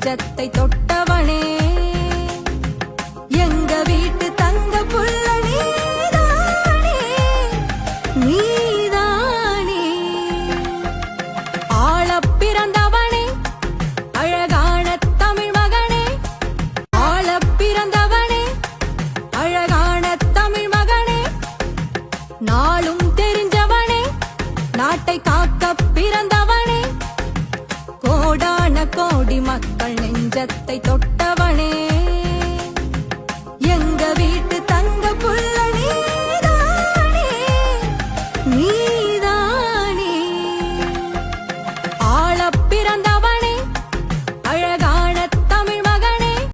நெஞ்சத்தை தொட்டவனே எங்க வீட்டு தங்க புள்ள நீதானே நீதானே ஆளப் பிறந்தவனே அழகான தமிழ் மகனே ஆளப் பிறந்தவனே அழகான தமிழ் மகனே நாளும் தெரிஞ்சவனே நாட்டை காக்க பிறந்தவனே கோடான கோடி மக்கள் நெஞ்சத்தை தொட்டவனே எங்க வீட்டு தங்க புள்ள